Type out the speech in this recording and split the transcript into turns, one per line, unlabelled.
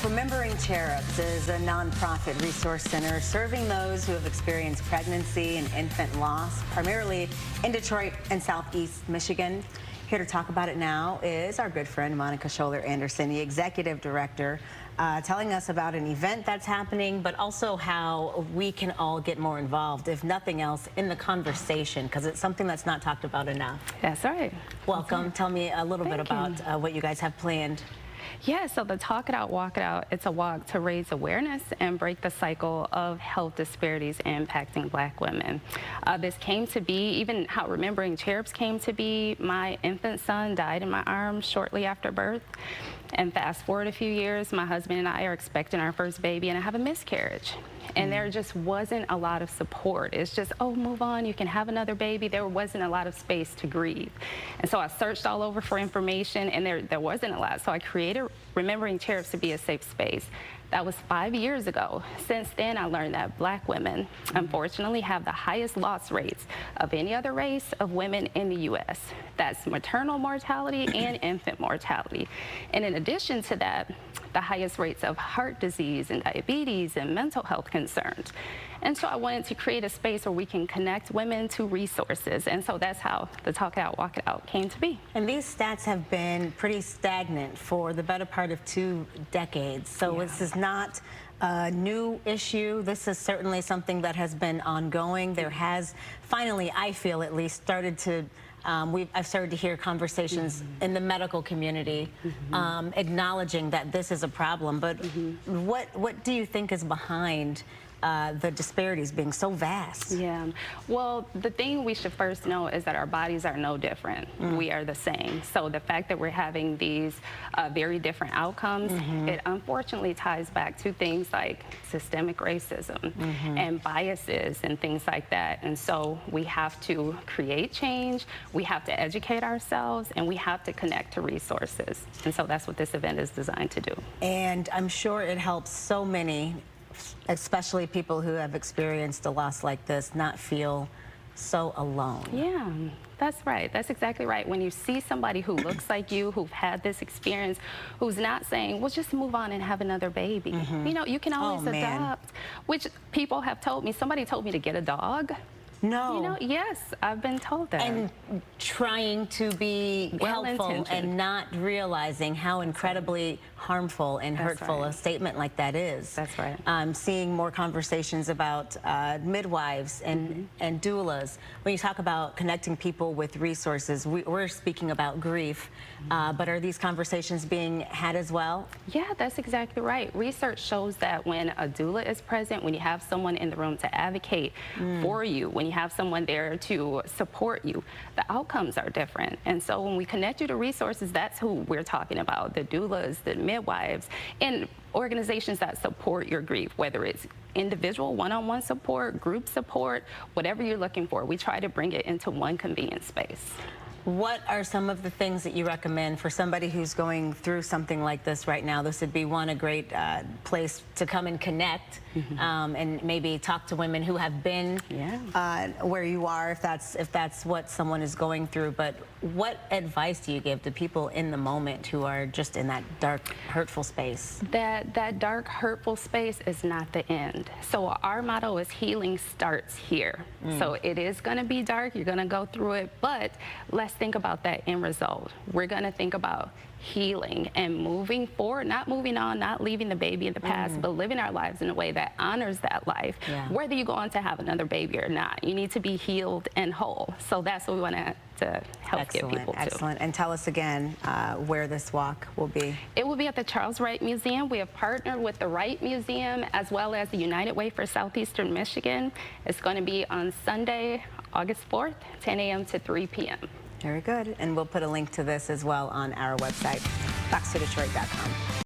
Remembering Cherubs is a nonprofit resource center serving those who have experienced pregnancy and infant loss, primarily in Detroit and Southeast Michigan. Here to talk about it now is our good friend Monica Scholler-Anderson, the executive director, telling us about an event that's happening, but also how we can all get more involved, if nothing else, in the conversation, because it's something that's not talked about enough.
That's right.
Welcome. Tell me a little bit about what you guys have planned.
Yeah, so the Talk It Out, Walk It Out, it's a walk to raise awareness and break the cycle of health disparities impacting Black women. This came to be, even how Remembering Cherubs came to be, my infant son died in my arms shortly after birth. And fast forward a few years, my husband and I are expecting our first baby, and I have a miscarriage. And there just wasn't a lot of support. It's just, oh, move on, you can have another baby. There wasn't a lot of space to grieve. And so I searched all over for information, and there wasn't a lot. So I created Remembering Cherubs to be a safe space. That was 5 years ago. Since then, I learned that Black women, unfortunately, have the highest loss rates of any other race of women in the U.S. That's maternal mortality and infant mortality. And in addition to that, the highest rates of heart disease and diabetes and mental health concerns. And so I wanted to create a space where we can connect women to resources. And so that's how the Talk It Out, Walk It Out came to be.
And these stats have been pretty stagnant for the better part of 2 decades. So this is not a new issue. This is certainly something that has been ongoing. There has finally, I feel at least, started to I've started to hear conversations in the medical community acknowledging that this is a problem. But what do you think is behind the disparities being so vast?
Yeah, well, the thing we should first know is that our bodies are no different. We are the same. So the fact that we're having these very different outcomes, it unfortunately ties back to things like systemic racism and biases and things like that. And so we have to create change, we have to educate ourselves, and we have to connect to resources. And so that's what this event is designed to do.
And I'm sure it helps so many, especially people who have experienced a loss like this, not feel so alone.
Yeah, that's right. That's exactly right. When you see somebody who looks like you, who've had this experience, who's not saying, well, just move on and have another baby. You know, you can always adopt, which people have told me. Somebody told me to get a dog.
No.
You know, yes, I've been told that.
And trying to be helpful and not realizing how incredibly harmful and hurtful a statement like that is.
That's right.
Seeing more conversations about midwives and doulas. When you talk about connecting people with resources, we're speaking about grief, but are these conversations being had as well?
Yeah, that's exactly right. Research shows that when a doula is present, when you have someone in the room to advocate for you, when you have someone there to support you, the outcomes are different. And so when we connect you to resources, that's who we're talking about, the doulas, the midwives, and organizations that support your grief, whether it's individual one-on-one support, group support, whatever you're looking for. We try to bring it into one convenient space.
What are some of the things that you recommend for somebody who's going through something like this right now? This would be a great place to come and connect and maybe talk to women who have been where you are, if that's what someone is going through. But what advice do you give to people in the moment who are just in that dark, hurtful space?
That dark, hurtful space is not the end. So our motto is healing starts here. So it is going to be dark. You're going to go through it, but let's think about that end result. We're going to think about healing and moving forward, not moving on, not leaving the baby in the past, but living our lives in a way that honors that life. Whether you go on to have another baby or not, you need to be healed and whole. So that's what we want to help get people to.
Excellent. And tell us again where this walk will be.
It will be at the Charles Wright Museum. We have partnered with the Wright Museum as well as the United Way for Southeastern Michigan. It's going to be on Sunday, August 4th, 10 a.m. to 3 p.m.
Very good. And we'll put a link to this as well on our website, fox2detroit.com.